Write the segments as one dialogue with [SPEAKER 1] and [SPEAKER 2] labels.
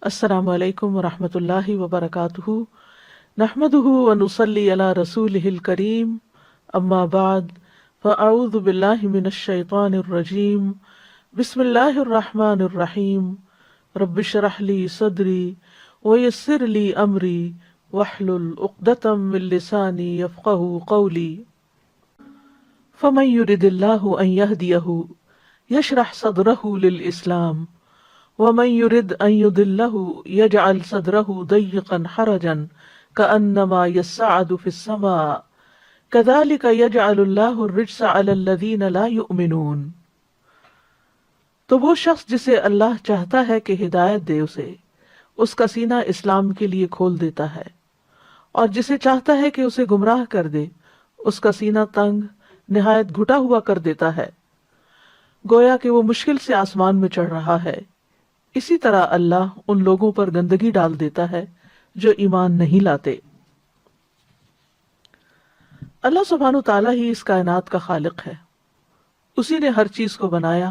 [SPEAKER 1] السلام علیکم ورحمۃ اللہ وبرکاتہ، نحمدہ ونصلی علی رسولہ الکریم، اما بعد فاعوذ باللہ من الشیطان الرجیم، بسم اللہ الرحمن الرحیم، رب اشرح لی صدری ویسر لی امری واحلل عقدۃ من لسانی یفقہوا قولی۔ فمن یرد اللہ ان یہدیہ یشرح صدرہ للاسلام ومن يرد أن يضله يجعل صدره ضيقا حرجا كأنما يصعد في السماء كذلك يجعل الله الرجس على الذين لا يؤمنون۔ تو وہ شخص جسے اللہ چاہتا ہے کہ ہدایت دے اسے اس کا سینہ اسلام کے لیے کھول دیتا ہے، اور جسے چاہتا ہے کہ اسے گمراہ کر دے اس کا سینہ تنگ نہایت گھٹا ہوا کر دیتا ہے، گویا کہ وہ مشکل سے آسمان میں چڑھ رہا ہے۔ اسی طرح اللہ ان لوگوں پر گندگی ڈال دیتا ہے جو ایمان نہیں لاتے۔ اللہ سبحانہ تعالیٰ ہی اس کائنات کا خالق ہے، اسی نے ہر چیز کو بنایا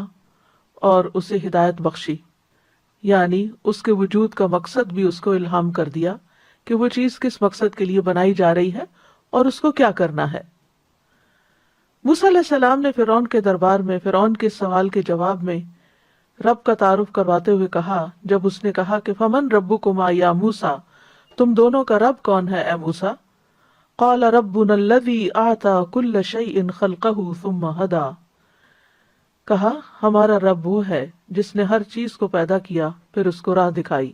[SPEAKER 1] اور اسے ہدایت بخشی، یعنی اس کے وجود کا مقصد بھی اس کو الہام کر دیا کہ وہ چیز کس مقصد کے لیے بنائی جا رہی ہے اور اس کو کیا کرنا ہے۔ موسیٰ علیہ السلام نے فرعون کے دربار میں فرعون کے سوال کے جواب میں رب کا تعارف کرواتے ہوئے کہا، جب اس نے کہا کہ فمن ربکما یا موسیٰ، تم دونوں کا رب کون ہے اے موسیٰ؟ قال ربنا الذی اعطی کل شیء خلقہ ثم ہدی، کہا ہمارا رب وہ ہے جس نے ہر چیز کو پیدا کیا پھر اس کو راہ دکھائی،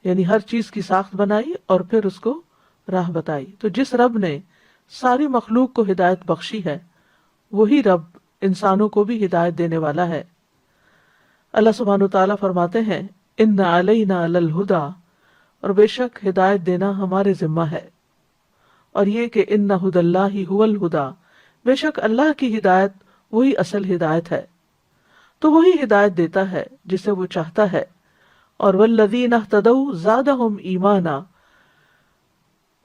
[SPEAKER 1] یعنی ہر چیز کی ساخت بنائی اور پھر اس کو راہ بتائی۔ تو جس رب نے ساری مخلوق کو ہدایت بخشی ہے وہی رب انسانوں کو بھی ہدایت دینے والا ہے۔ اللہ سبحانہ تعالیٰ فرماتے ہیں ان علینا للہدی، اور بے شک ہدایت دینا ہمارے ذمہ ہے، اور یہ کہ ان ھدی اللہ ھو الھدی، بے شک اللہ کی ہدایت وہی اصل ہدایت ہے۔ تو وہی ہدایت دیتا ہے جسے وہ چاہتا ہے، اور والذین اہتدوا زادہم ایمانا،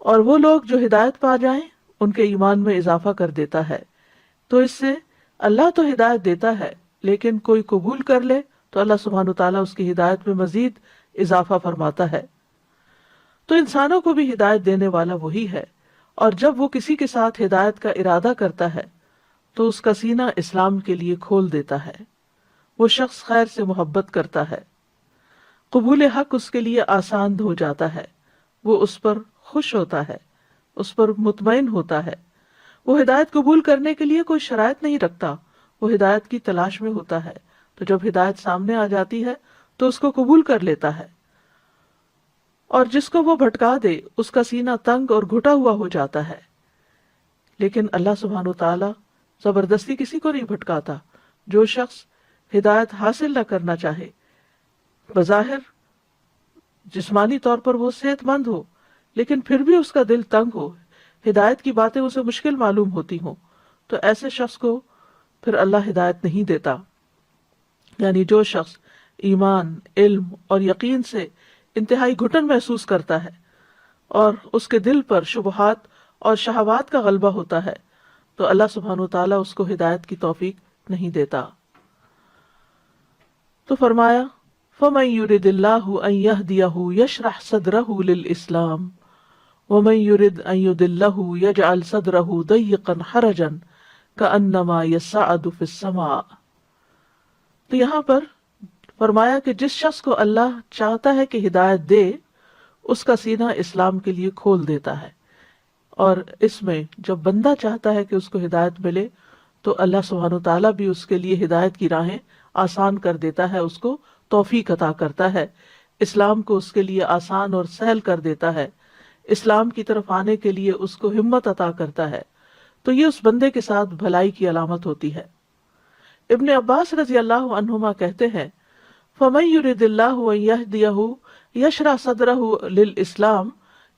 [SPEAKER 1] اور وہ لوگ جو ہدایت پا جائیں ان کے ایمان میں اضافہ کر دیتا ہے۔ تو اس سے اللہ تو ہدایت دیتا ہے، لیکن کوئی قبول کر لے تو اللہ سبحانہ تعالیٰ اس کی ہدایت میں مزید اضافہ فرماتا ہے۔ تو انسانوں کو بھی ہدایت دینے والا وہی ہے، اور جب وہ کسی کے ساتھ ہدایت کا ارادہ کرتا ہے تو اس کا سینہ اسلام کے لیے کھول دیتا ہے، وہ شخص خیر سے محبت کرتا ہے، قبول حق اس کے لیے آسان ہو جاتا ہے، وہ اس پر خوش ہوتا ہے، اس پر مطمئن ہوتا ہے، وہ ہدایت قبول کرنے کے لیے کوئی شرائط نہیں رکھتا، وہ ہدایت کی تلاش میں ہوتا ہے، تو جب ہدایت سامنے آ جاتی ہے تو اس کو قبول کر لیتا ہے، اور جس کو وہ بھٹکا دے اس کا سینہ تنگ اور گھٹا ہوا ہو جاتا ہے۔ لیکن اللہ سبحانہ تعالیٰ زبردستی کسی کو نہیں بھٹکاتا۔ جو شخص ہدایت حاصل نہ کرنا چاہے، بظاہر جسمانی طور پر وہ صحت مند ہو لیکن پھر بھی اس کا دل تنگ ہو، ہدایت کی باتیں اسے مشکل معلوم ہوتی ہوں، تو ایسے شخص کو پھر اللہ ہدایت نہیں دیتا۔ یعنی جو شخص ایمان، علم اور یقین سے انتہائی گھٹن محسوس کرتا ہے اور اس کے دل پر شبہات اور شہوات کا غلبہ ہوتا ہے تو اللہ سبحانہ تعالیٰ اس کو ہدایت کی توفیق نہیں دیتا۔ تو فرمایا فَمَن يُرِدِ اللَّهُ أَن يَهْدِيَهُ يَشْرَحْ صَدْرَهُ لِلْإِسْلَامِ وَمَن يُرِدْ أَن يُضِلَّهُ يَجْعَلْ صَدْرَهُ ضَيِّقًا حَرَجًا كَأَنَّمَا يَصَّعَدُ فِي السَّمَاءِ۔ تو یہاں پر فرمایا کہ جس شخص کو اللہ چاہتا ہے کہ ہدایت دے اس کا سینہ اسلام کے لیے کھول دیتا ہے، اور اس میں جب بندہ چاہتا ہے کہ اس کو ہدایت ملے تو اللہ سبحانہ تعالیٰ بھی اس کے لیے ہدایت کی راہیں آسان کر دیتا ہے، اس کو توفیق عطا کرتا ہے، اسلام کو اس کے لیے آسان اور سہل کر دیتا ہے، اسلام کی طرف آنے کے لیے اس کو ہمت عطا کرتا ہے۔ تو یہ اس بندے کے ساتھ بھلائی کی علامت ہوتی ہے۔ ابن عباس رضی اللہ عنہما کہتے ہیں فَمَن يُرِدِ اللَّهُ أَن يَهْدِيَهُ يَشْرَحْ صَدْرَهُ لِلْإِسْلَامِ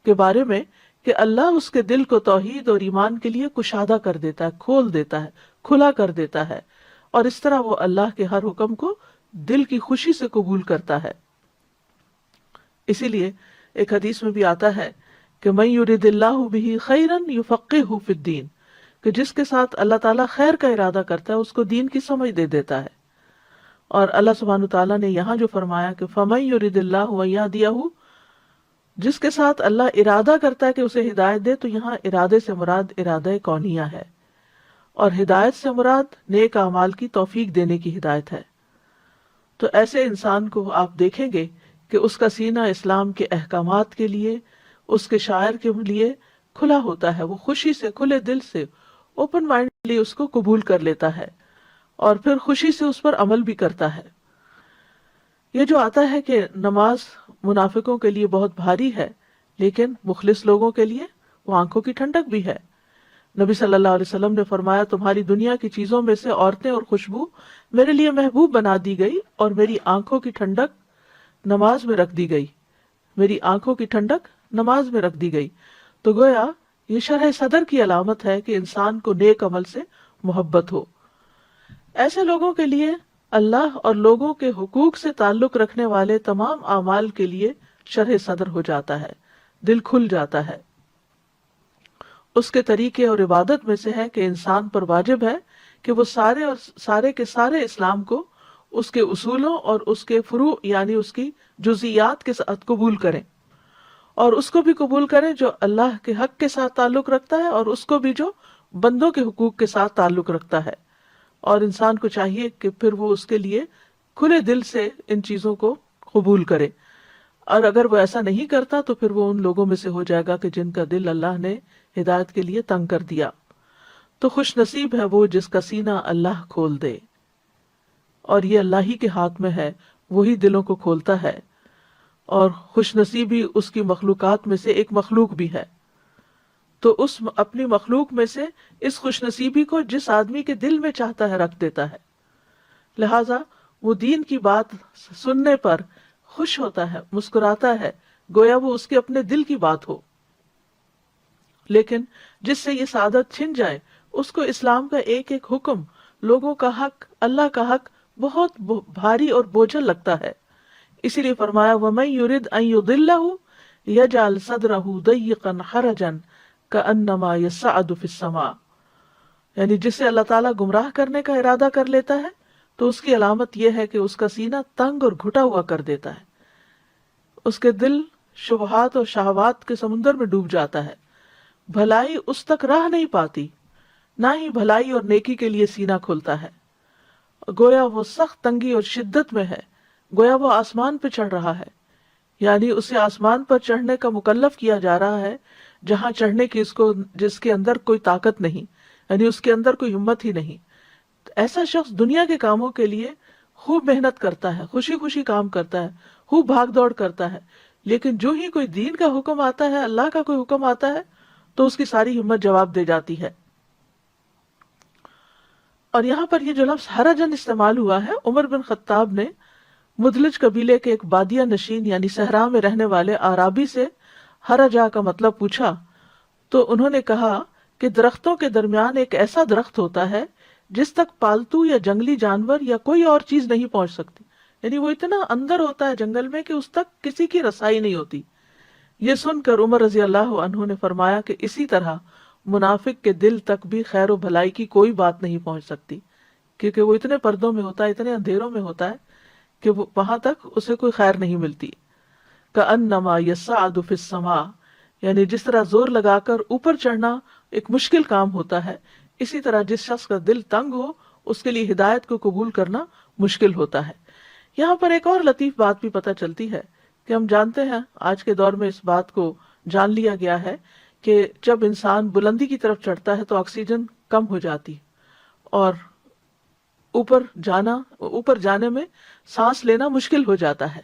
[SPEAKER 1] کے بارے میں کہ اللہ اس کے دل کو توحید اور ایمان کے لیے کشادہ کر دیتا ہے، کھول دیتا ہے، کھلا کر دیتا ہے، اور اس طرح وہ اللہ کے ہر حکم کو دل کی خوشی سے قبول کرتا ہے۔ اسی لیے ایک حدیث میں بھی آتا ہے کہ مَن يُرِدِ اللَّهُ بِهِ خَيْرًا يُفَقِّهْهُ فِي الدِّينِ، کہ جس کے ساتھ اللہ تعالیٰ خیر کا ارادہ کرتا ہے اس کو دین کی سمجھ دے دیتا ہے۔ اور اللہ سبحانہ تعالیٰ نے یہاں جو فرمایا کہ فَمَن يُرِدِ اللَّهُ أَن يَهْدِيَهُ، جس کے ساتھ اللہ ارادہ کرتا ہے کہ اسے ہدایت دے، تو یہاں ارادے سے مراد ارادہ کونیہ ہے، اور ہدایت سے مراد نیک اعمال کی توفیق دینے کی ہدایت ہے۔ تو ایسے انسان کو آپ دیکھیں گے کہ اس کا سینہ اسلام کے احکامات کے لیے، اس کے شاعر کے لیے کھلا ہوتا ہے، وہ خوشی سے، کھلے دل سے، اوپن مائنڈلی اس کو قبول کر لیتا ہے اور پھر خوشی سے اس پر عمل بھی کرتا ہے۔ یہ جو آتا ہے کہ نماز منافقوں کے لیے بہت بھاری ہے، لیکن مخلص لوگوں کے لیے وہ آنکھوں کی ٹھنڈک بھی ہے۔ نبی صلی اللہ علیہ وسلم نے فرمایا، تمہاری دنیا کی چیزوں میں سے عورتیں اور خوشبو میرے لیے محبوب بنا دی گئی، اور میری آنکھوں کی ٹھنڈک نماز میں رکھ دی گئی، میری آنکھوں کی ٹھنڈک نماز میں رکھ دی گئی۔ تو گویا یہ شرح صدر کی علامت ہے کہ انسان کو نیک عمل سے محبت ہو۔ ایسے لوگوں کے لیے اللہ اور لوگوں کے حقوق سے تعلق رکھنے والے تمام اعمال کے لیے شرح صدر ہو جاتا ہے، دل کھل جاتا ہے۔ اس کے طریقے اور عبادت میں سے ہے کہ انسان پر واجب ہے کہ وہ سارے کے سارے اسلام کو اس کے اصولوں اور اس کے فروع یعنی اس کی جزئیات کے ساتھ قبول کریں، اور اس کو بھی قبول کریں جو اللہ کے حق کے ساتھ تعلق رکھتا ہے، اور اس کو بھی جو بندوں کے حقوق کے ساتھ تعلق رکھتا ہے۔ اور انسان کو چاہیے کہ پھر وہ اس کے لیے کھلے دل سے ان چیزوں کو قبول کرے، اور اگر وہ ایسا نہیں کرتا تو پھر وہ ان لوگوں میں سے ہو جائے گا کہ جن کا دل اللہ نے ہدایت کے لیے تنگ کر دیا۔ تو خوش نصیب ہے وہ جس کا سینہ اللہ کھول دے، اور یہ اللہ ہی کے ہاتھ میں ہے، وہی دلوں کو کھولتا ہے، اور خوش نصیبی اس کی مخلوقات میں سے ایک مخلوق بھی ہے۔ تو اس اپنی مخلوق میں سے اس خوش نصیبی کو جس آدمی کے دل میں چاہتا ہے رکھ دیتا ہے، لہذا وہ دین کی بات سننے پر خوش ہوتا ہے، مسکراتا ہے، گویا وہ اس کے اپنے دل کی بات ہو۔ لیکن جس سے یہ سعادت چھن جائے، اس کو اسلام کا ایک ایک حکم، لوگوں کا حق، اللہ کا حق بہت بھاری اور بوجھل لگتا ہے۔ اسی لیے فرمایا وَمَن يُرِدْ أَن يُضِلَّهُ يَجْعَلْ صَدْرَهُ ضَيِّقًا حَرَجًا كَأَنَّمَا يَصَّعَّدُ فِي السَّمَاءِ، یعنی جسے اللہ تعالیٰ گمراہ کرنے کا ارادہ کر لیتا ہے تو اس کی علامت یہ ہے کہ اس کا سینہ تنگ اور گھٹا ہوا کر دیتا ہے، اس کے دل شبہات اور شہوات کے سمندر میں ڈوب جاتا ہے، بھلائی اس تک راہ نہیں پاتی، نہ ہی بھلائی اور نیکی کے لیے سینہ کھلتا ہے، گویا وہ سخت تنگی اور شدت میں ہے، گویا وہ آسمان پہ چڑھ رہا ہے، یعنی اسے آسمان پر چڑھنے کا مکلف کیا جا رہا ہے جہاں چڑھنے کی جس کے اندر کوئی طاقت نہیں، یعنی اس کے اندر کوئی ہمت ہی نہیں۔ ایسا شخص دنیا کے کاموں کے لیے خوب محنت کرتا ہے، خوشی خوشی کام کرتا ہے، خوب بھاگ دوڑ کرتا ہے، لیکن جو ہی کوئی دین کا حکم آتا ہے، اللہ کا کوئی حکم آتا ہے، تو اس کی ساری ہمت جواب دے جاتی ہے۔ اور یہاں پر یہ جو لفظ حرجن استعمال ہوا ہے، عمر بن خطاب نے مدلج قبیلے کے ایک بادیہ نشین یعنی صحرا میں رہنے والے اعرابی سے حرجہ کا مطلب پوچھا، تو انہوں نے کہا کہ درختوں کے درمیان ایک ایسا درخت ہوتا ہے جس تک پالتو یا جنگلی جانور یا کوئی اور چیز نہیں پہنچ سکتی، یعنی وہ اتنا اندر ہوتا ہے جنگل میں کہ اس تک کسی کی رسائی نہیں ہوتی۔ یہ سن کر عمر رضی اللہ عنہ نے فرمایا کہ اسی طرح منافق کے دل تک بھی خیر و بھلائی کی کوئی بات نہیں پہنچ سکتی، کیونکہ وہ اتنے پردوں میں ہوتا ہے، اتنے اندھیروں میں ہوتا ہے کہ وہاں تک اسے کوئی خیر نہیں ملتی۔ کأنما یصعد فی السماء، یعنی جس طرح زور لگا کر اوپر چڑھنا ایک مشکل کام ہوتا ہے، اسی طرح جس شخص کا دل تنگ ہو اس کے لیے ہدایت کو قبول کرنا مشکل ہوتا ہے۔ یہاں پر ایک اور لطیف بات بھی پتہ چلتی ہے کہ ہم جانتے ہیں آج کے دور میں اس بات کو جان لیا گیا ہے کہ جب انسان بلندی کی طرف چڑھتا ہے تو آکسیجن کم ہو جاتی، اور اوپر جانے میں سانس لینا مشکل ہو جاتا ہے۔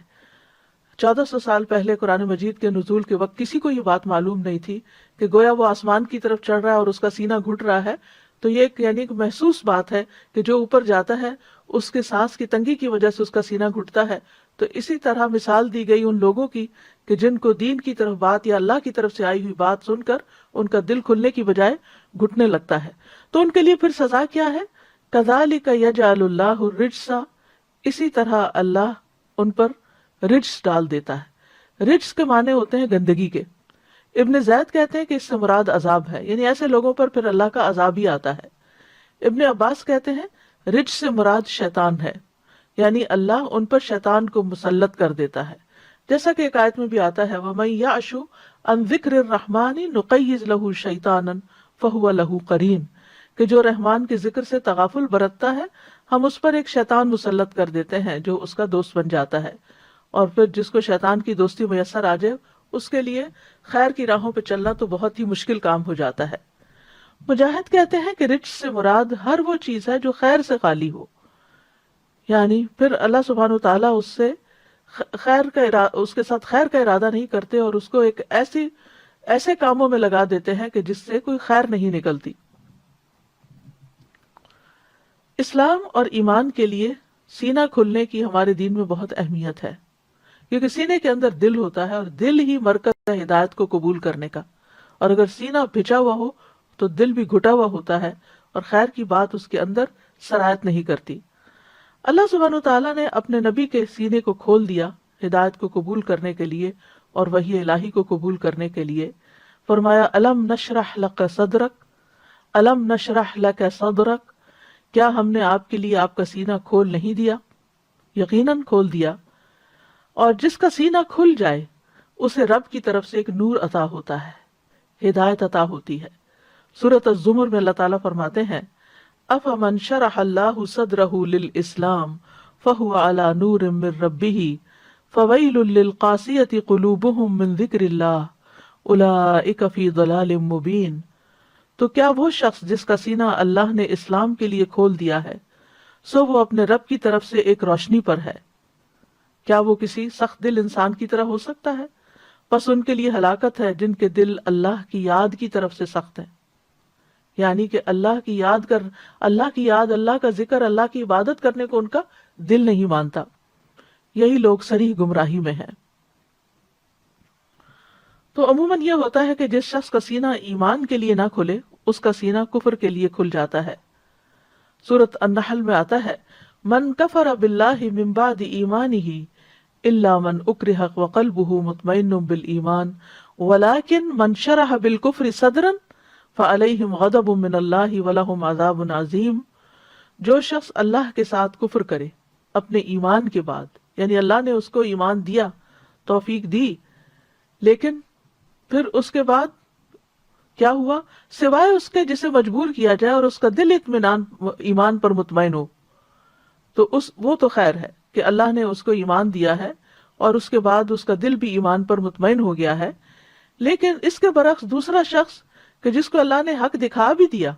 [SPEAKER 1] 1400 سال پہلے قرآن مجید کے نزول کے وقت کسی کو یہ بات معلوم نہیں تھی کہ گویا وہ آسمان کی طرف چڑھ رہا ہے اور اس کا سینہ گھٹ رہا ہے، تو یہ یعنی ایک محسوس بات ہے کہ جو اوپر جاتا ہے اس کے سانس کی تنگی کی وجہ سے اس کا سینہ گھٹتا ہے۔ تو اسی طرح مثال دی گئی ان لوگوں کی کہ جن کو دین کی طرف بات یا اللہ کی طرف سے آئی ہوئی بات سن کر ان کا دل کھلنے کی بجائے گھٹنے لگتا ہے، تو ان کے لیے پھر سزا کیا ہے؟ کذالک یجعل اللہ الرجس، اسی طرح اللہ ان پر رجس ڈال دیتا ہے۔ رجس کے معنی ہوتے ہیں گندگی کے۔ ابن زید کہتے ہیں کہ اس سے مراد عذاب ہے، یعنی ایسے لوگوں پر پھر اللہ کا عذاب ہی آتا ہے۔ ابن عباس کہتے ہیں رجس سے مراد شیطان ہے، یعنی اللہ ان پر شیطان کو مسلط کر دیتا ہے، جیسا کہ ایک آیت میں بھی آتا ہے وَمَن يَعْشُ عَن ذِكْرِ الرَّحْمَنِ نُقَيِّضْ لَهُ شَيْطَانًا فَهُوَ لَهُ قَرِينٌ، کہ جو رحمان کے ذکر سے تغافل برتتا ہے ہم اس پر ایک شیطان مسلط کر دیتے ہیں جو اس کا دوست بن جاتا ہے، اور پھر جس کو شیطان کی دوستی میسر آ جائے اس کے لیے خیر کی راہوں پہ چلنا تو بہت ہی مشکل کام ہو جاتا ہے۔ مجاہد کہتے ہیں کہ رجس سے مراد ہر وہ چیز ہے جو خیر سے خالی ہو، یعنی پھر اللہ سبحانہ وتعالیٰ اس سے اس کے ساتھ خیر کا ارادہ نہیں کرتے اور اس کو ایک ایسے کاموں میں لگا دیتے ہیں کہ جس سے کوئی خیر نہیں نکلتی۔ اسلام اور ایمان کے لیے سینہ کھلنے کی ہمارے دین میں بہت اہمیت ہے، کیونکہ سینے کے اندر دل ہوتا ہے اور دل ہی مرکز ہے ہدایت کو قبول کرنے کا، اور اگر سینہ بھچا ہوا ہو تو دل بھی گھٹا ہوا ہوتا ہے اور خیر کی بات اس کے اندر سرایت نہیں کرتی۔ اللہ سبحانہ وتعالیٰ نے اپنے نبی کے سینے کو کھول دیا ہدایت کو قبول کرنے کے لیے اور وحی الہی کو قبول کرنے کے لیے۔ فرمایا الم نشرح لک صدرک، الم نشرح لک صدرک، کیا ہم نے آپ کے لیے آپ کا سینہ کھول نہیں دیا؟ یقیناً کھول دیا، اور جس کا سینہ کھل جائے اسے رب کی طرف سے ایک نور عطا ہوتا ہے، ہدایت عطا ہوتی ہے۔ سورۃ الزمر میں اللہ تعالیٰ فرماتے ہیں افمن شرح اللہ صدرہ للاسلام فہو علی نور من ربہ فویل للقاسیۃ قلوبہم من ذکر اللہ اولئک فی ضلال مبین، تو کیا وہ شخص جس کا سینہ اللہ نے اسلام کے لیے کھول دیا ہے سو وہ اپنے رب کی طرف سے ایک روشنی پر ہے، کیا وہ کسی سخت دل انسان کی طرح ہو سکتا ہے؟ پس ان کے لیے ہلاکت ہے جن کے دل اللہ کی یاد کی طرف سے سخت ہیں، یعنی کہ اللہ کی یاد، اللہ کا ذکر، اللہ کی عبادت کرنے کو ان کا دل نہیں مانتا، یہی لوگ صریح گمراہی میں ہیں۔ تو عموماً یہ ہوتا ہے کہ جس شخص کا سینہ ایمان کے لیے نہ کھلے اس کا سینہ کفر کے لیے کھل جاتا ہے۔ سورۃ النحل میں آتا ہے من کفر باللہ من بعد ایمانہ الا من اکرہ وقلبہ مطمئن بالایمان ولکن من شرح بالکفر صدرا فعلیہم غضب من اللہ ولہم عذاب عظیم، جو شخص اللہ کے ساتھ کفر کرے اپنے ایمان کے بعد، یعنی اللہ نے اس کو ایمان دیا، توفیق دی، لیکن پھر اس کے بعد کیا ہوا؟ سوائے اس کے جسے مجبور کیا جائے اور اس کا دل اطمینان ایمان پر مطمئن ہو، تو وہ تو خیر ہے کہ اللہ نے اس کو ایمان دیا ہے اور اس کے بعد اس کا دل بھی ایمان پر مطمئن ہو گیا ہے۔ لیکن اس کے برعکس دوسرا شخص کہ جس کو اللہ نے حق دکھا بھی دیا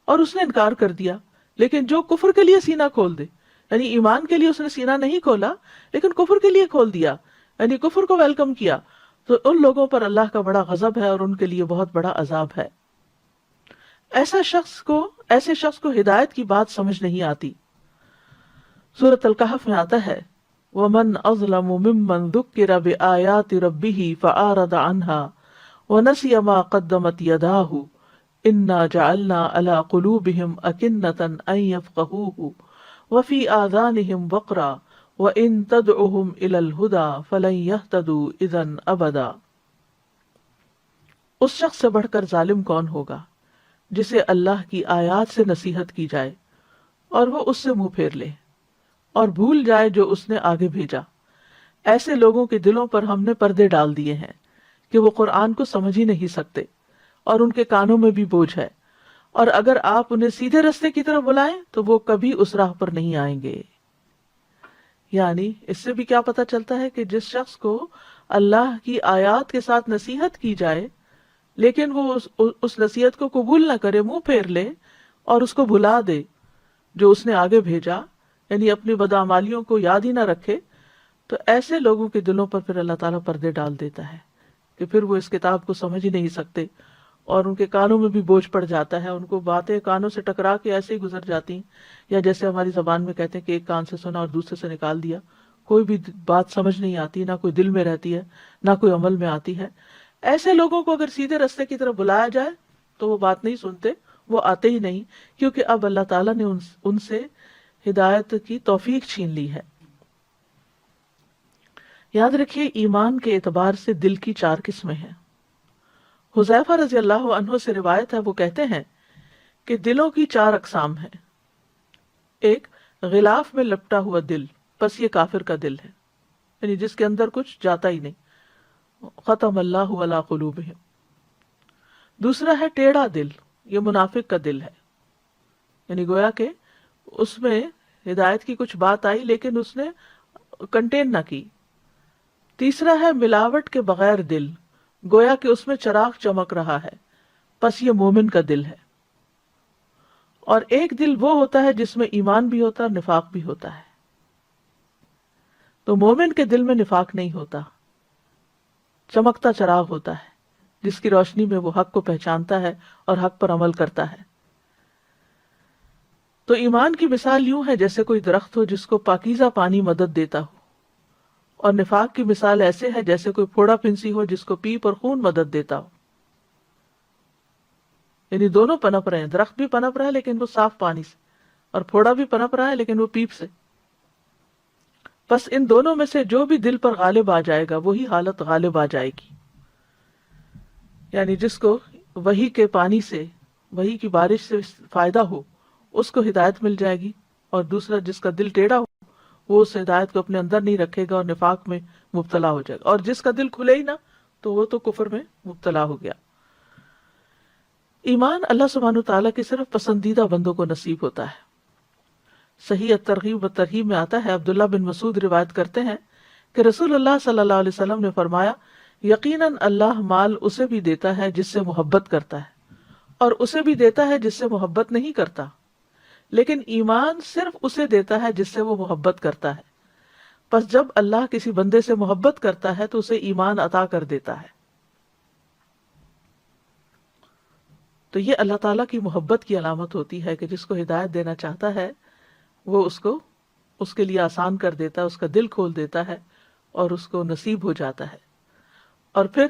[SPEAKER 1] اور اس نے انکار کر دیا، لیکن جو کفر کے لیے سینہ کھول دے، یعنی ایمان کے لیے اس نے سینہ نہیں کھولا لیکن کفر کے لیے کھول دیا، یعنی کفر کو ویلکم کیا، تو ان لوگوں پر اللہ کا بڑا غضب ہے اور ان کے لیے بہت بڑا عذاب ہے۔ ایسے شخص کو ہدایت کی بات سمجھ نہیں آتی۔ سورۃ الکہف میں آتا ہے وَمَنْ أَظْلَمُ مِمَّنْ ذُكِّرَ بِآيَاتِ رَبِّهِ فَأَعْرَضَ عَنْهَا وَنَسِيَ مَا قَدَّمَتْ يَدَاهُ إِنَّا جَعَلْنَا عَلَى قُلُوبِهِمْ أَكِنَّةً أَن يَفْقَهُوهُ وَفِي آذَانِهِمْ وَقْرًا وَإِن تَدْعُهُمْ إِلَى الْهُدَى فَلَن يَهْتَدُوا إِذًا أَبَدًا۔ اس شخص سے بڑھ کر ظالم کون ہوگا جسے اللہ کی آیات سے نصیحت کی جائے اور وہ اس سے منہ پھیر لے اور بھول جائے جو اس نے آگے بھیجا۔ ایسے لوگوں کے دلوں پر ہم نے پردے ڈال دیے ہیں کہ وہ قرآن کو سمجھ ہی نہیں سکتے اور ان کے کانوں میں بھی بوجھ ہے، اور اگر آپ انہیں سیدھے رستے کی طرف بلائیں تو وہ کبھی اس راہ پر نہیں آئیں گے۔ یعنی اس سے بھی کیا پتہ چلتا ہے کہ جس شخص کو اللہ کی آیات کے ساتھ نصیحت کی جائے لیکن وہ اس نصیحت کو قبول نہ کرے، منہ پھیر لے اور اس کو بھلا دے جو اس نے آگے بھیجا، یعنی اپنی بدعمالیوں کو یاد ہی نہ رکھے، تو ایسے لوگوں کے دلوں پر پھر اللہ تعالیٰ پردے ڈال دیتا ہے کہ پھر وہ اس کتاب کو سمجھ ہی نہیں سکتے اور ان کے کانوں میں بھی بوجھ پڑ جاتا ہے، ان کو باتیں کانوں سے ٹکرا کے ایسے ہی گزر جاتی ہیں، یا جیسے ہماری زبان میں کہتے ہیں کہ ایک کان سے سنا اور دوسرے سے نکال دیا، کوئی بھی بات سمجھ نہیں آتی، نہ کوئی دل میں رہتی ہے نہ کوئی عمل میں آتی ہے۔ ایسے لوگوں کو اگر سیدھے رستے کی طرف بلایا جائے تو وہ بات نہیں سنتے، وہ آتے ہی نہیں، کیونکہ اب اللہ تعالیٰ نے ان سے ہدایت کی توفیق چھین لی ہے۔ یاد رکھیے ایمان کے اعتبار سے دل کی 4 قسمیں ہیں۔ حذیفہ رضی اللہ عنہ سے روایت ہے، وہ کہتے ہیں کہ دلوں کی 4 اقسام ہیں۔ ایک غلاف میں لپٹا ہوا دل، پس یہ کافر کا دل ہے، یعنی جس کے اندر کچھ جاتا ہی نہیں۔ ختم اللہ علی قلوبہم۔ دوسرا ہے ٹیڑھا دل، یہ منافق کا دل ہے، یعنی گویا کہ اس میں ہدایت کی کچھ بات آئی لیکن اس نے کنٹین نہ کی۔ تیسرا ہے ملاوٹ کے بغیر دل، گویا کہ اس میں چراغ چمک رہا ہے، پس یہ مومن کا دل ہے۔ اور ایک دل وہ ہوتا ہے جس میں ایمان بھی ہوتا ہے اور نفاق بھی ہوتا ہے، تو مومن کے دل میں نفاق نہیں ہوتا، چمکتا چراغ ہوتا ہے جس کی روشنی میں وہ حق کو پہچانتا ہے اور حق پر عمل کرتا ہے۔ تو ایمان کی مثال یوں ہے جیسے کوئی درخت ہو جس کو پاکیزہ پانی مدد دیتا ہو، اور نفاق کی مثال ایسے ہے جیسے کوئی پھوڑا پھنسی ہو جس کو پیپ اور خون مدد دیتا ہو۔ یعنی دونوں پنپ رہے ہیں، درخت بھی پنپ رہا ہے لیکن وہ صاف پانی سے، اور پھوڑا بھی پنپ رہا ہے لیکن وہ پیپ سے۔ بس ان دونوں میں سے جو بھی دل پر غالب آ جائے گا وہی حالت غالب آ جائے گی، یعنی جس کو وحی کے پانی سے، وحی کی بارش سے فائدہ ہو اس کو ہدایت مل جائے گی، اور دوسرا جس کا دل ٹیڑھا ہو وہ اس ہدایت کو اپنے اندر نہیں رکھے گا اور نفاق میں مبتلا ہو جائے گا، اور جس کا دل کھلے ہی نہ تو وہ تو کفر میں مبتلا ہو گیا۔ ایمان اللہ سبحانہ تعالیٰ کے صرف پسندیدہ بندوں کو نصیب ہوتا ہے۔ صحیح الترغیب و ترہیب میں آتا ہے، عبداللہ بن مسعود روایت کرتے ہیں کہ رسول اللہ صلی اللہ علیہ وسلم نے فرمایا، یقیناً اللہ مال اسے بھی دیتا ہے جس سے محبت کرتا ہے، اور اسے بھی دیتا ہے جس سے محبت نہیں کرتا، لیکن ایمان صرف اسے دیتا ہے جس سے وہ محبت کرتا ہے۔ پس جب اللہ کسی بندے سے محبت کرتا ہے تو اسے ایمان عطا کر دیتا ہے۔ تو یہ اللہ تعالیٰ کی محبت کی علامت ہوتی ہے کہ جس کو ہدایت دینا چاہتا ہے وہ اس کے لیے آسان کر دیتا ہے، اس کا دل کھول دیتا ہے اور اس کو نصیب ہو جاتا ہے۔ اور پھر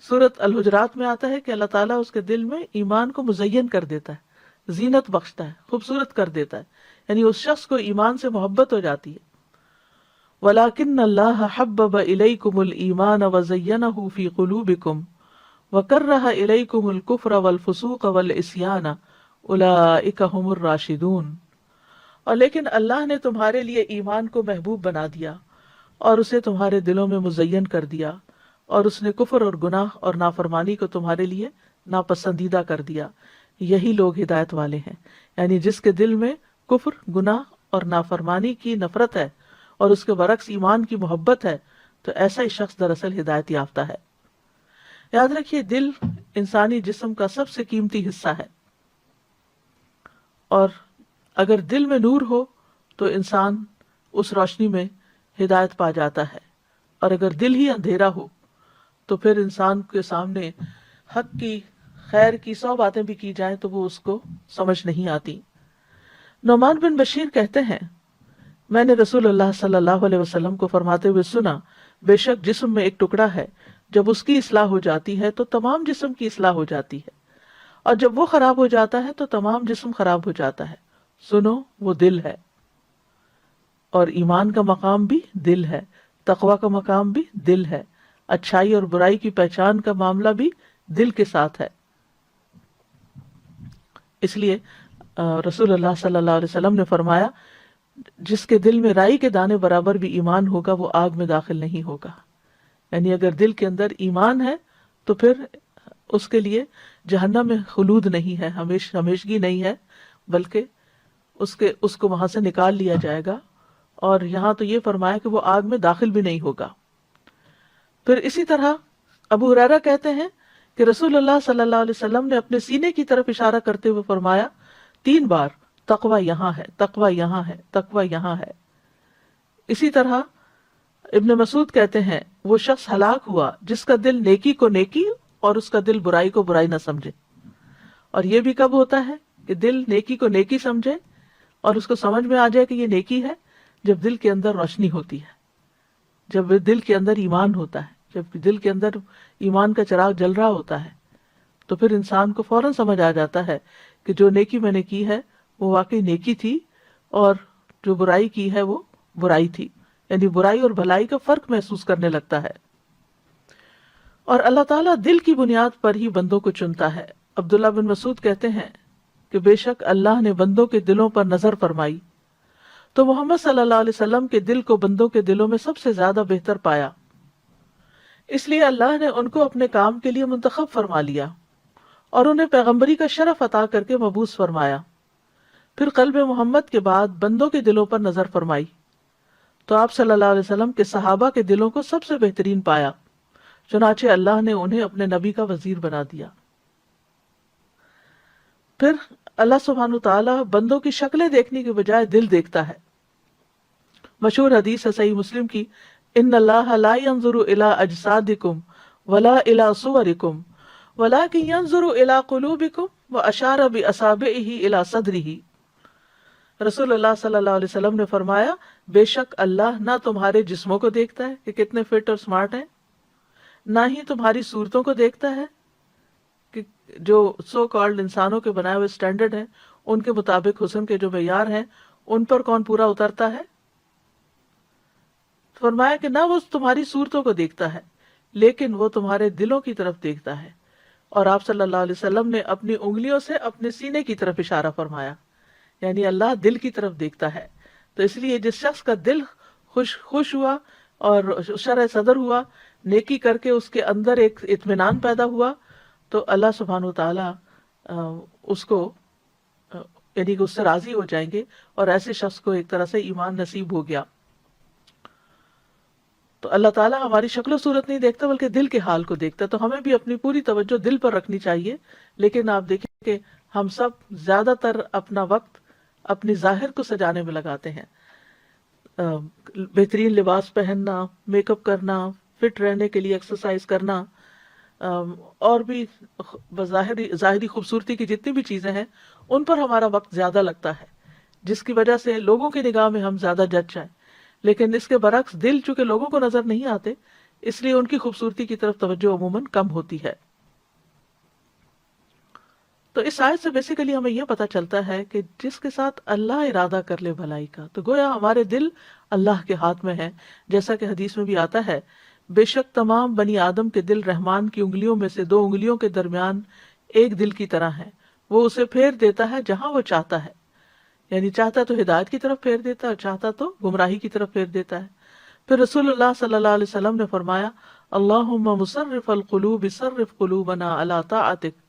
[SPEAKER 1] سورۃ الحجرات میں آتا ہے کہ اللہ تعالیٰ اس کے دل میں ایمان کو مزین کر دیتا ہے، زینت بخشتا ہے، خوبصورت کر دیتا ہے، یعنی اس شخص کو ایمان سے محبت ہو جاتی ہے۔ وَلَكِنَّ اللَّهَ حَبَّبَ إِلَيْكُمُ الْإِيمَانَ وَزَيَّنَهُ فِي قُلُوبِكُمْ وَكَرَّهَ إِلَيْكُمُ الْكُفْرَ وَالْفُسُوقَ وَالْعِصْيَانَ أُولَئِكَ هُمُ الرَّاشِدُونَ۔ اور لیکن اللہ نے تمہارے لیے ایمان کو محبوب بنا دیا اور اسے تمہارے دلوں میں مزین کر دیا، اور اس نے کفر اور گناہ اور نافرمانی کو تمہارے لیے ناپسندیدہ کر دیا، یہی لوگ ہدایت والے ہیں۔ یعنی جس کے دل میں کفر، گناہ اور نافرمانی کی نفرت ہے اور اس کے برعکس ایمان کی محبت ہے تو ایسا ہی شخص دراصل ہدایت یافتہ ہے۔ یاد رکھیے دل انسانی جسم کا سب سے قیمتی حصہ ہے، اور اگر دل میں نور ہو تو انسان اس روشنی میں ہدایت پا جاتا ہے، اور اگر دل ہی اندھیرا ہو تو پھر انسان کے سامنے حق کی، خیر کی 100 باتیں بھی کی جائیں تو وہ اس کو سمجھ نہیں آتی۔ نعمان بن بشیر کہتے ہیں، میں نے رسول اللہ صلی اللہ علیہ وسلم کو فرماتے ہوئے سنا، بے شک جسم میں ایک ٹکڑا ہے، جب اس کی اصلاح ہو جاتی ہے تو تمام جسم کی اصلاح ہو جاتی ہے، اور جب وہ خراب ہو جاتا ہے تو تمام جسم خراب ہو جاتا ہے۔ سنو، وہ دل ہے، اور ایمان کا مقام بھی دل ہے، تقوی کا مقام بھی دل ہے، اچھائی اور برائی کی پہچان کا معاملہ بھی دل کے ساتھ ہے۔ اس لیے رسول اللہ صلی اللہ علیہ وسلم نے فرمایا، جس کے دل میں رائی کے دانے برابر بھی ایمان ہوگا وہ آگ میں داخل نہیں ہوگا۔ یعنی اگر دل کے اندر ایمان ہے تو پھر اس کے لیے جہنم میں خلود نہیں ہے، ہمیشگی نہیں ہے، بلکہ اس کو وہاں سے نکال لیا جائے گا، اور یہاں تو یہ فرمایا کہ وہ آگ میں داخل بھی نہیں ہوگا۔ پھر اسی طرح ابو ہریرہ کہتے ہیں کہ رسول اللہ صلی اللہ علیہ وسلم نے اپنے سینے کی طرف اشارہ کرتے ہوئے فرمایا 3 بار، تقوی یہاں ہے، تقوی یہاں ہے، تقوی یہاں ہے۔ اسی طرح ابن مسعود کہتے ہیں، وہ شخص ہلاک ہوا جس کا دل نیکی کو نیکی اور اس کا دل برائی کو برائی نہ سمجھے۔ اور یہ بھی کب ہوتا ہے کہ دل نیکی کو نیکی سمجھے اور اس کو سمجھ میں آ جائے کہ یہ نیکی ہے؟ جب دل کے اندر روشنی ہوتی ہے، جب دل کے اندر ایمان ہوتا ہے، جب دل کے اندر ایمان کا چراغ جل رہا ہوتا ہے تو پھر انسان کو فوراً سمجھ آ جاتا ہے کہ جو نیکی میں نے کی ہے وہ واقعی نیکی تھی، اور جو برائی کی ہے وہ برائی تھی، یعنی برائی اور بھلائی کا فرق محسوس کرنے لگتا ہے۔ اور اللہ تعالیٰ دل کی بنیاد پر ہی بندوں کو چنتا ہے۔ عبداللہ بن مسعود کہتے ہیں کہ بے شک اللہ نے بندوں کے دلوں پر نظر فرمائی، تو محمد صلی اللہ علیہ وسلم کے دل کو بندوں کے دلوں میں سب سے زیادہ بہتر پایا، اس لیے اللہ نے ان کو اپنے کام کے لیے منتخب فرما لیا اور انہیں پیغمبری کا شرف عطا کر کے مبعوث فرمایا۔ پھر قلب محمد کے بعد بندوں کے دلوں پر نظر فرمائی تو آپ صلی اللہ علیہ وسلم کے صحابہ کے دلوں کو سب سے بہترین پایا، چنانچہ اللہ نے انہیں اپنے نبی کا وزیر بنا دیا۔ پھر اللہ سبحانہ تعالیٰ بندوں کی شکلیں دیکھنے کے بجائے دل دیکھتا ہے۔ مشہور حدیث ہے صحیح مسلم کی، ان اللہ لا ينظر الى اجسادکم ولا الى صورکم ولكن ينظر الى قلوبکم واشار باصابعہ الى صدرہ۔ رسول اللہ صلی اللہ علیہ وسلم نے فرمایا، بے شک اللہ نہ تمہارے جسموں کو دیکھتا ہے کہ کتنے فٹ اور سمارٹ ہیں، نہ ہی تمہاری صورتوں کو دیکھتا ہے کہ جو سو کالڈ انسانوں کے بنائے ہوئے سٹینڈرڈ ہیں ان کے مطابق حسن کے جو معیار ہیں ان پر کون پورا اترتا ہے۔ فرمایا کہ نہ وہ تمہاری صورتوں کو دیکھتا ہے لیکن وہ تمہارے دلوں کی طرف دیکھتا ہے، اور آپ صلی اللہ علیہ وسلم نے اپنی انگلیوں سے اپنے سینے کی طرف اشارہ فرمایا، یعنی اللہ دل کی طرف دیکھتا ہے۔ تو اس لیے جس شخص کا دل خوش ہوا اور شرح صدر ہوا، نیکی کر کے اس کے اندر ایک اطمینان پیدا ہوا، تو اللہ سبحانہ وتعالیٰ اس کو یعنی کہ اس سے راضی ہو جائیں گے، اور ایسے شخص کو ایک طرح سے ایمان نصیب ہو گیا۔ تو اللہ تعالیٰ ہماری شکل و صورت نہیں دیکھتا بلکہ دل کے حال کو دیکھتا، تو ہمیں بھی اپنی پوری توجہ دل پر رکھنی چاہیے۔ لیکن آپ دیکھیں کہ ہم سب زیادہ تر اپنا وقت اپنی ظاہر کو سجانے میں لگاتے ہیں، بہترین لباس پہننا، میک اپ کرنا، فٹ رہنے کے لیے ایکسرسائز کرنا، اور بھی ظاہری خوبصورتی کی جتنی بھی چیزیں ہیں ان پر ہمارا وقت زیادہ لگتا ہے، جس کی وجہ سے لوگوں کی نگاہ میں ہم زیادہ جج جائیں۔ لیکن اس کے برعکس دل چونکہ لوگوں کو نظر نہیں آتے، اس لیے ان کی خوبصورتی کی طرف توجہ عموماً کم ہوتی ہے۔ تو اس آیت سے بیسیکلی ہمیں یہ پتہ چلتا ہے کہ جس کے ساتھ اللہ ارادہ کر لے بھلائی کا، تو گویا ہمارے دل اللہ کے ہاتھ میں ہیں، جیسا کہ حدیث میں بھی آتا ہے، بے شک تمام بنی آدم کے دل رحمان کی انگلیوں میں سے 2 انگلیوں کے درمیان ایک دل کی طرح ہیں، وہ اسے پھیر دیتا ہے جہاں وہ چاہتا ہے، یعنی چاہتا تو ہدایت کی طرف پھیر دیتا ہے اور چاہتا تو گمراہی کی طرف پھیر دیتا ہے۔ پھر رسول اللہ صلی اللہ علیہ وسلم نے فرمایا، اللہم مصرف القلوب صرف قلوبنا علی طاعتک،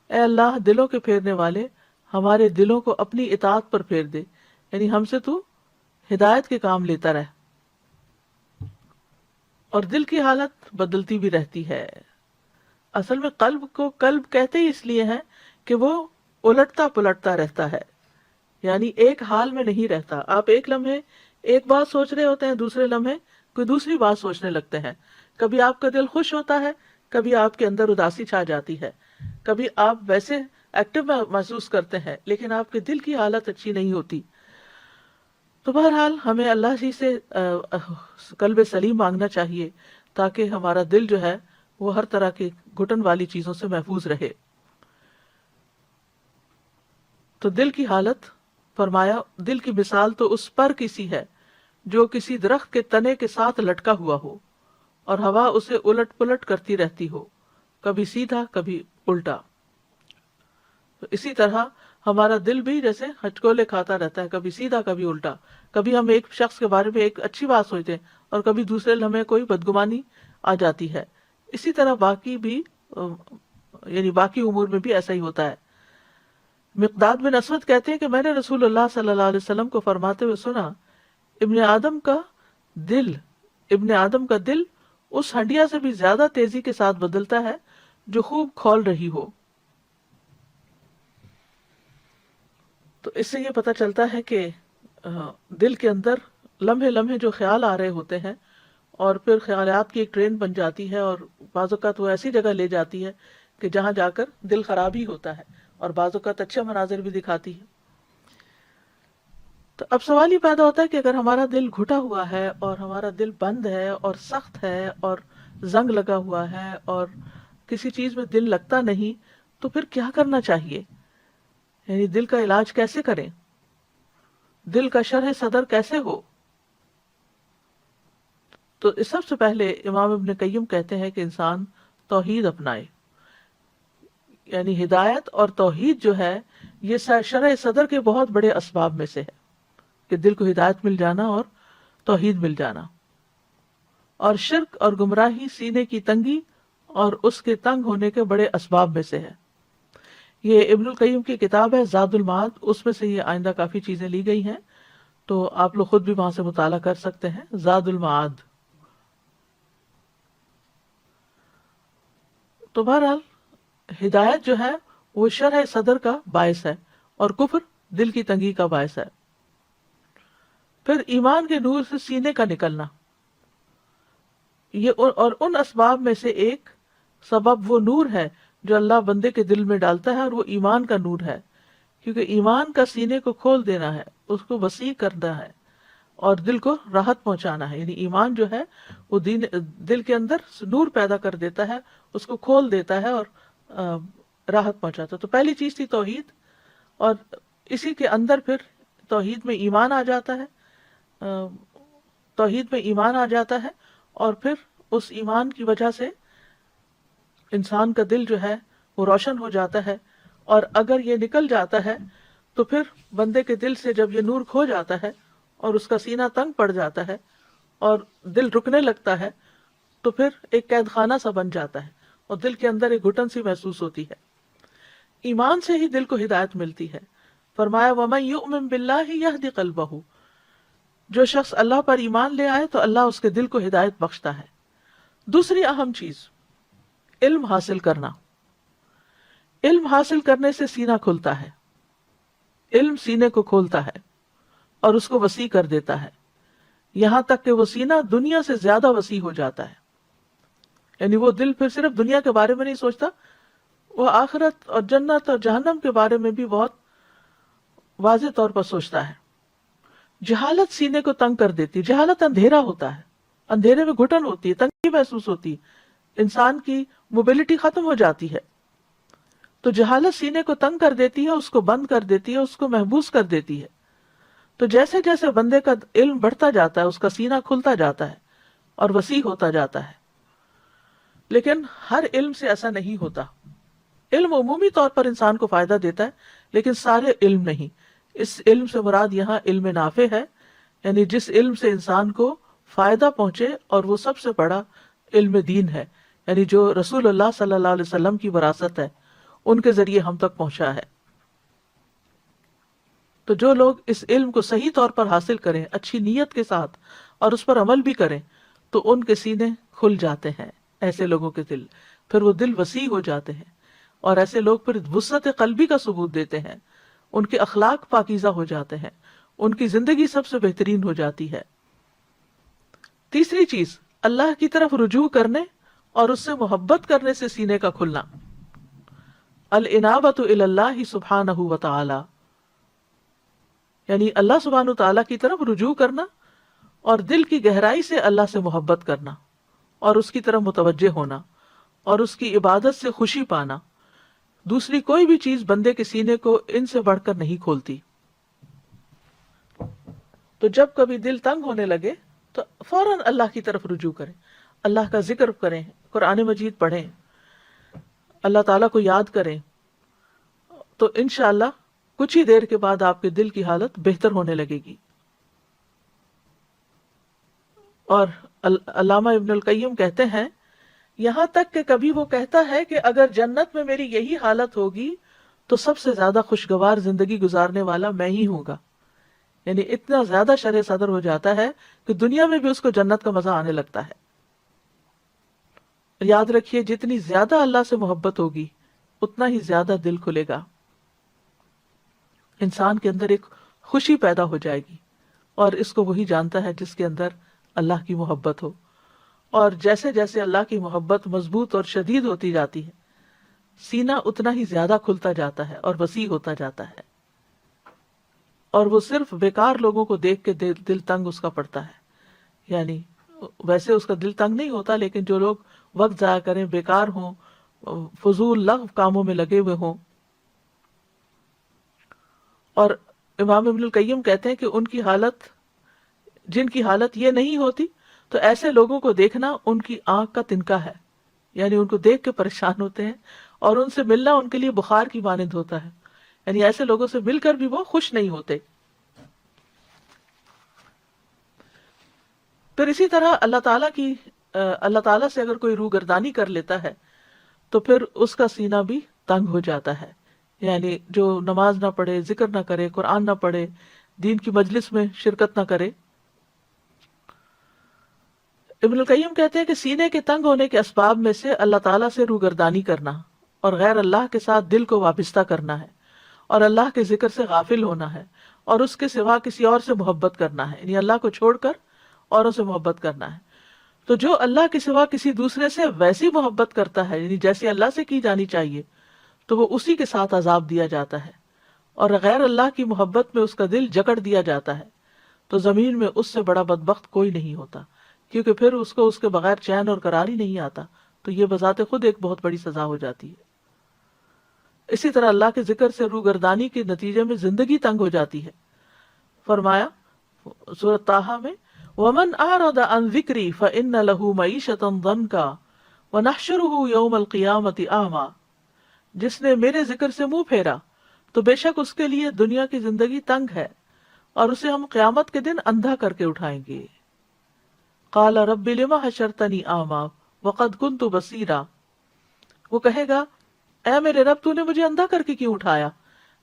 [SPEAKER 1] اے اللہ دلوں کے پھیرنے والے ہمارے دلوں کو اپنی اطاعت پر پھیر دے، یعنی ہم سے تو ہدایت کے کام لیتا رہ۔ اور دل کی حالت بدلتی بھی رہتی ہے، اصل میں قلب کو قلب کہتے ہی اس لیے ہیں کہ وہ الٹتا پلٹتا رہتا ہے، یعنی ایک حال میں نہیں رہتا۔ آپ ایک لمحے ایک بات سوچ رہے ہوتے ہیں، دوسرے لمحے کوئی دوسری بات سوچنے لگتے ہیں، کبھی آپ کا دل خوش ہوتا ہے، کبھی آپ کے اندر اداسی چھا جاتی ہے، کبھی آپ ویسے ایکٹیو محسوس کرتے ہیں لیکن آپ کے دل کی حالت اچھی نہیں ہوتی۔ تو بہرحال ہمیں اللہ ہی سے قلب سلیم مانگنا چاہیے تاکہ ہمارا دل جو ہے وہ ہر طرح کی گھٹن والی چیزوں سے محفوظ رہے۔ تو دل کی حالت فرمایا، دل کی مثال تو اس پر کسی ہے جو کسی درخت کے تنے کے ساتھ لٹکا ہوا ہو اور ہوا اسے الٹ پلٹ کرتی رہتی ہو، کبھی سیدھا کبھی الٹا۔ تو اسی طرح ہمارا دل بھی جیسے ہچکولے کھاتا رہتا ہے، کبھی سیدھا کبھی الٹا، کبھی ہم ایک شخص کے بارے میں ایک اچھی بات سوچتے ہیں اور کبھی دوسرے لمحے کوئی بدگمانی آ جاتی ہے۔ اسی طرح باقی بھی یعنی باقی امور میں بھی ایسا ہی ہوتا ہے۔ مقداد بن اسود کہتے ہیں کہ میں نے رسول اللہ صلی اللہ علیہ وسلم کو فرماتے ہوئے سنا، ابن آدم کا دل اس ہڈیا سے بھی زیادہ تیزی کے ساتھ بدلتا ہے جو خوب کھول رہی ہو۔ تو اس سے یہ پتہ چلتا ہے کہ دل کے اندر لمحے لمحے جو خیال آ رہے ہوتے ہیں اور پھر خیالات کی ایک ٹرین بن جاتی ہے، اور بعض اوقات وہ ایسی جگہ لے جاتی ہے کہ جہاں جا کر دل خراب ہی ہوتا ہے، اور بعض اوقات اچھے مناظر بھی دکھاتی ہے۔ تو اب سوال یہ پیدا ہوتا ہے کہ اگر ہمارا دل گھٹا ہوا ہے اور ہمارا دل بند ہے اور سخت ہے اور زنگ لگا ہوا ہے اور کسی چیز میں دل لگتا نہیں، تو پھر کیا کرنا چاہیے؟ یعنی دل کا علاج کیسے کریں؟ دل کا شرح صدر کیسے ہو؟ تو سب سے پہلے امام ابن قیم کہتے ہیں کہ انسان توحید اپنائے، یعنی ہدایت اور توحید جو ہے یہ شرح صدر کے بہت بڑے اسباب میں سے ہے، کہ دل کو ہدایت مل جانا اور توحید مل جانا. اور شرک اور گمراہی سینے کی تنگی اور اس کے تنگ ہونے کے بڑے اسباب میں سے ہے. یہ ابن القیم کی کتاب ہے زاد المعاد، اس میں سے یہ آئندہ کافی چیزیں لی گئی ہیں، تو آپ لوگ خود بھی وہاں سے مطالعہ کر سکتے ہیں. زاد المعاد. تو بہرحال ہدایت جو ہے وہ شرح صدر کا باعث ہے اور کفر دل کی تنگی کا باعث ہے. پھر ایمان کے نور سے سینے کا نکلنا، یہ اور ان اسباب میں سے ایک سبب وہ نور ہے جو اللہ بندے کے دل میں ڈالتا ہے، اور وہ ایمان کا نور ہے، کیونکہ ایمان کا سینے کو کھول دینا ہے، اس کو وسیع کرنا ہے اور دل کو راحت پہنچانا ہے. یعنی ایمان جو ہے وہ دل کے اندر نور پیدا کر دیتا ہے، اس کو کھول دیتا ہے اور راحت پہنچاتا ہے. تو پہلی چیز تھی توحید، اور اسی کے اندر پھر توحید میں ایمان آ جاتا ہے. توحید میں ایمان آ جاتا ہے اور پھر اس ایمان کی وجہ سے انسان کا دل جو ہے وہ روشن ہو جاتا ہے. اور اگر یہ نکل جاتا ہے تو پھر بندے کے دل سے جب یہ نور کھو جاتا ہے اور اس کا سینہ تنگ پڑ جاتا ہے اور دل رکنے لگتا ہے تو پھر ایک قید خانہ سا بن جاتا ہے اور دل کے اندر ایک گھٹن سی محسوس ہوتی ہے. ایمان سے ہی دل کو ہدایت ملتی ہے. فرمایا وَمَن يُؤْمِن بِاللَّهِ يَهْدِ قَلْبَهُ، جو شخص اللہ پر ایمان لے آئے تو اللہ اس کے دل کو ہدایت بخشتا ہے. دوسری اہم چیز علم حاصل کرنا. علم حاصل کرنے سے سینہ کھلتا ہے. علم سینے کو کھولتا ہے اور اس کو وسیع کر دیتا ہے، یہاں تک کہ وہ سینہ دنیا سے زیادہ وسیع ہو جاتا ہے. یعنی وہ دل پھر صرف دنیا کے بارے میں نہیں سوچتا، وہ آخرت اور جنت اور جہنم کے بارے میں بھی بہت واضح طور پر سوچتا ہے. جہالت سینے کو تنگ کر دیتی. جہالت اندھیرا ہوتا ہے، اندھیرے میں گھٹن ہوتی ہے، تنگی محسوس ہوتی ہے، انسان کی موبلٹی ختم ہو جاتی ہے. تو جہالت سینے کو تنگ کر دیتی ہے، اس کو بند کر دیتی ہے، اس کو محبوس کر دیتی ہے. تو جیسے جیسے بندے کا علم بڑھتا جاتا ہے اس کا سینہ کھلتا جاتا ہے اور وسیع ہوتا جاتا ہے. لیکن ہر علم سے ایسا نہیں ہوتا. علم عمومی طور پر انسان کو فائدہ دیتا ہے لیکن سارے علم نہیں. اس علم سے مراد یہاں علم نافع ہے، یعنی جس علم سے انسان کو فائدہ پہنچے، اور وہ سب سے بڑا علم دین ہے، یعنی جو رسول اللہ صلی اللہ علیہ وسلم کی وراثت ہے، ان کے ذریعے ہم تک پہنچا ہے. تو جو لوگ اس علم کو صحیح طور پر حاصل کریں، اچھی نیت کے ساتھ، اور اس پر عمل بھی کریں، تو ان کے سینے کھل جاتے ہیں. ایسے لوگوں کے دل پھر وہ دل وسیع ہو جاتے ہیں، اور ایسے لوگ پھر وسعت قلبی کا ثبوت دیتے ہیں. ان کے اخلاق پاکیزہ ہو جاتے ہیں، ان کی زندگی سب سے بہترین ہو جاتی ہے. تیسری چیز اللہ کی طرف رجوع کرنے اور اس سے محبت کرنے سے سینے کا کھلنا. الانابۃ الی اللہ سبحانہ وتعالی، یعنی اللہ سبحانہ وتعالی کی طرف رجوع کرنا اور دل کی گہرائی سے اللہ سے محبت کرنا اور اس کی طرف متوجہ ہونا اور اس کی عبادت سے خوشی پانا. دوسری کوئی بھی چیز بندے کے سینے کو ان سے بڑھ کر نہیں کھولتی. تو جب کبھی دل تنگ ہونے لگے تو فوراً اللہ کی طرف رجوع کریں، اللہ کا ذکر کریں، قرآن مجید پڑھیں، اللہ تعالیٰ کو یاد کریں، تو انشاءاللہ کچھ ہی دیر کے بعد آپ کے دل کی حالت بہتر ہونے لگے گی. اور علامہ ابن القیم کہتے ہیں یہاں تک کہ کبھی وہ کہتا ہے کہ اگر جنت میں میری یہی حالت ہوگی تو سب سے زیادہ خوشگوار زندگی گزارنے والا میں ہی ہوں گا. یعنی اتنا زیادہ شرح صدر ہو جاتا ہے کہ دنیا میں بھی اس کو جنت کا مزہ آنے لگتا ہے. یاد رکھیے جتنی زیادہ اللہ سے محبت ہوگی اتنا ہی زیادہ دل کھلے گا، انسان کے اندر ایک خوشی پیدا ہو جائے گی، اور اس کو وہی جانتا ہے جس کے اندر اللہ کی محبت ہو. اور جیسے جیسے اللہ کی محبت مضبوط اور شدید ہوتی جاتی ہے سینہ اتنا ہی زیادہ کھلتا جاتا ہے اور وسیع ہوتا جاتا ہے، اور وہ صرف بیکار لوگوں کو دیکھ کے دل تنگ اس کا پڑتا ہے. یعنی ویسے اس کا دل تنگ نہیں ہوتا، لیکن جو لوگ وقت ضائع کریں، بیکار ہوں، فضول لغو کاموں میں لگے ہوئے ہوں. اور امام ابن القیم کہتے ہیں کہ ان کی حالت، جن کی حالت یہ نہیں ہوتی، تو ایسے لوگوں کو دیکھنا ان کی آنکھ کا تنکا ہے. یعنی ان کو دیکھ کے پریشان ہوتے ہیں اور ان سے ملنا ان کے لیے بخار کی مانند ہوتا ہے. یعنی ایسے لوگوں سے مل کر بھی وہ خوش نہیں ہوتے. پھر اسی طرح اللہ تعالیٰ سے اگر کوئی روگردانی کر لیتا ہے تو پھر اس کا سینہ بھی تنگ ہو جاتا ہے. یعنی جو نماز نہ پڑھے، ذکر نہ کرے، قرآن نہ پڑھے، دین کی مجلس میں شرکت نہ کرے. ابن القیم کہتے ہیں کہ سینے کے تنگ ہونے کے اسباب میں سے اللہ تعالیٰ سے روگردانی کرنا اور غیر اللہ کے ساتھ دل کو وابستہ کرنا ہے، اور اللہ کے ذکر سے غافل ہونا ہے، اور اس کے سوا کسی اور سے محبت کرنا ہے، یعنی اللہ کو چھوڑ کر اوروں سے محبت کرنا ہے. تو جو اللہ کے سوا کسی دوسرے سے ویسی محبت کرتا ہے، یعنی جیسی اللہ سے کی جانی چاہیے، تو وہ اسی کے ساتھ عذاب دیا جاتا ہے، اور غیر اللہ کی محبت میں اس کا دل جکڑ دیا جاتا ہے. تو زمین میں اس سے بڑا بدبخت کوئی نہیں ہوتا، کیونکہ پھر اس کو اس کے بغیر چین اور قرار ہی نہیں آتا. تو یہ بذات خود ایک بہت بڑی سزا ہو جاتی ہے. اسی طرح اللہ کے ذکر سے روگردانی کے نتیجے میں زندگی تنگ ہو جاتی ہے. فرمایا سورۃ طٰہٰ میں وَمَنْ أَعْرَضَ عَنْ ذِكْرِي فَإِنَّ لَهُ مَعِيشَةً ضَنْكًا وَنَحْشُرُهُ يَوْمَ الْقِيَامَةِ أَعْمَىٰ، جس نے میرے ذکر سے منہ پھیرا تو بے شک اس کے لیے دنیا کی زندگی تنگ ہے، اور اسے ہم قیامت کے دن اندھا کر کے اٹھائیں گے. قَالَ رَبِّ لِمَ حَشَرْتَنِي أَعْمَىٰ وَقَدْ كُنْتُ بَصِيرًا، وہ کہے گا اے میرے رب تو نے مجھے اندھا کر کے کیوں اٹھایا،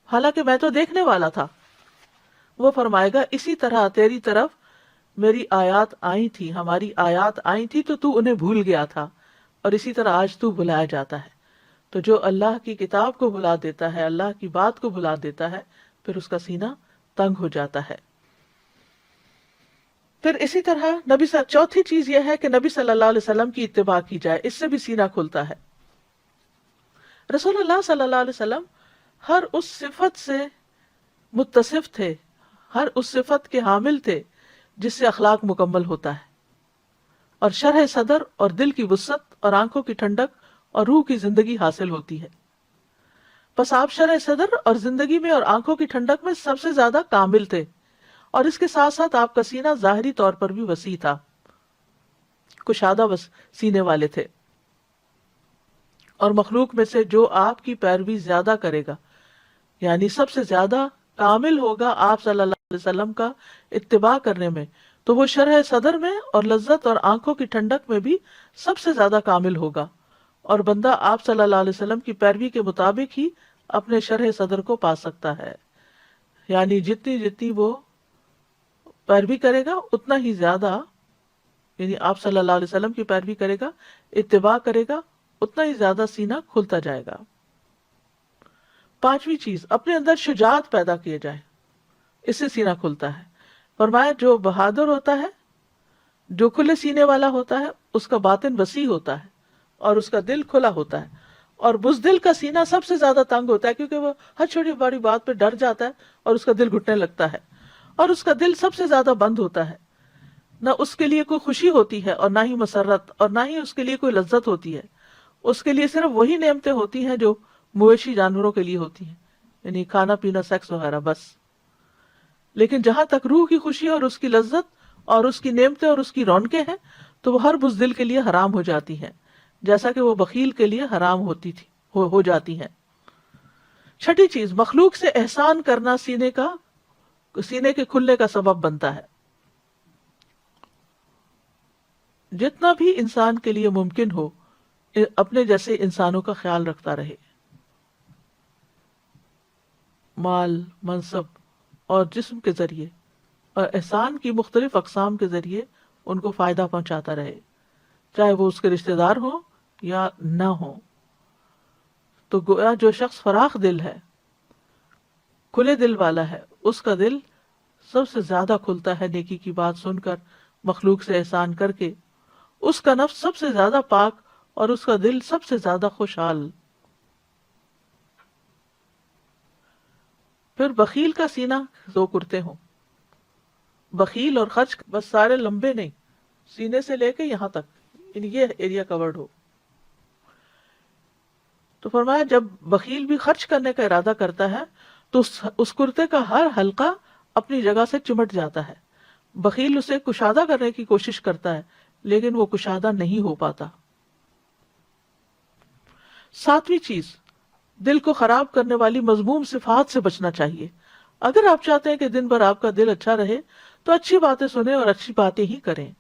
[SPEAKER 1] حالانکہ میں تو دیکھنے والا تھا. وہ فرمائے گا اسی طرح تیری طرف میری آیات آئی تھی، ہماری آیات آئی تھی تو انہیں بھول گیا تھا، اور اسی طرح آج تو بھلایا جاتا ہے. تو جو اللہ کی کتاب کو بھلا دیتا ہے، اللہ کی بات کو بھلا دیتا ہے، پھر اس کا سینہ تنگ ہو جاتا ہے. پھر اسی طرح چوتھی چیز یہ ہے کہ نبی صلی اللہ علیہ وسلم کی اتباع کی جائے، اس سے بھی سینہ کھلتا ہے. رسول اللہ صلی اللہ علیہ وسلم ہر اس صفت سے متصف تھے، ہر اس صفت کے حامل تھے جس سے اخلاق مکمل ہوتا ہے، اور شرح صدر اور دل کی وسعت اور آنکھوں کی ٹھنڈک اور روح کی زندگی حاصل ہوتی ہے. بس آپ شرح صدر اور زندگی میں اور آنکھوں کی ٹھنڈک میں سب سے زیادہ کامل تھے، اور اس کے ساتھ ساتھ آپ کا سینہ ظاہری طور پر بھی وسیع تھا، کشادہ سینے والے تھے. اور مخلوق میں سے جو آپ کی پیروی زیادہ کرے گا، یعنی سب سے زیادہ کامل ہوگا آپ صلی اللہ علیہ وسلم کا اتباع کرنے میں، تو وہ شرح صدر میں اور لذت اور آنکھوں کی ٹھنڈک میں بھی سب سے زیادہ کامل ہوگا. اور بندہ آپ صلی اللہ علیہ وسلم کی پیروی کے مطابق ہی اپنے شرح صدر کو پا سکتا ہے. یعنی جتنی وہ پیروی کرے گا اتنا ہی زیادہ، یعنی آپ صلی اللہ علیہ وسلم کی پیروی کرے گا، اتباع کرے گا، اتنا ہی زیادہ سینہ کھلتا جائے گا. پانچویں چیز، اپنے اندر شجاعت پیدا کیے جائے، اس سے سینہ کھلتا ہے. فرمایا جو بہادر ہوتا ہے، جو کھلے سینے والا ہوتا ہے، اس کا باطن وسیع ہوتا ہے اور اس کا دل کھلا ہوتا ہے. اور بزدل کا سینہ سب سے زیادہ تنگ ہوتا ہے، کیونکہ وہ ہر چھوٹی بڑی بات پہ ڈر جاتا ہے اور اس کا دل گھٹنے لگتا ہے، اور اس کا دل سب سے زیادہ بند ہوتا ہے. نہ اس کے لیے کوئی خوشی ہوتی ہے اور نہ ہی مسرت، اور نہ ہی اس کے لیے کوئی لذت ہوتی ہے. اس کے لیے صرف وہی نعمتیں ہوتی ہیں جو مویشی جانوروں کے لیے ہوتی ہیں، یعنی کھانا پینا، سیکس وغیرہ، بس. لیکن جہاں تک روح کی خوشی اور اس کی لذت اور اس کی نعمتیں اور اس کی رونقیں ہیں، تو وہ ہر بزدل کے لیے حرام ہو جاتی ہیں، جیسا کہ وہ بخیل کے لیے حرام ہو جاتی ہیں. چھٹی چیز، مخلوق سے احسان کرنا سینے کے کھلنے کا سبب بنتا ہے. جتنا بھی انسان کے لیے ممکن ہو اپنے جیسے انسانوں کا خیال رکھتا رہے، مال، منصب اور جسم کے ذریعے اور احسان کی مختلف اقسام کے ذریعے ان کو فائدہ پہنچاتا رہے، چاہے وہ اس کے رشتہ دار ہوں یا نہ ہوں. تو گویا جو شخص فراخ دل ہے، کھلے دل والا ہے، اس کا دل سب سے زیادہ کھلتا ہے نیکی کی بات سن کر، مخلوق سے احسان کر کے. اس کا نفس سب سے زیادہ پاک اور اس کا دل سب سے زیادہ خوشحال. پھر بخیل کا سینہ دو کرتے ہوں، بخیل اور خرچ بس سارے لمبے نہیں، سینے سے لے کے یہاں تک، یعنی یہ ایریا کورڈ ہو. تو فرمایا جب بخیل بھی خرچ کرنے کا ارادہ کرتا ہے تو اس کرتے کا ہر حلقہ اپنی جگہ سے چمٹ جاتا ہے. بخیل اسے کشادہ کرنے کی کوشش کرتا ہے لیکن وہ کشادہ نہیں ہو پاتا. ساتویں چیز، دل کو خراب کرنے والی مذموم صفات سے بچنا چاہیے. اگر آپ چاہتے ہیں کہ دن بھر آپ کا دل اچھا رہے تو اچھی باتیں سنیں اور اچھی باتیں ہی کریں.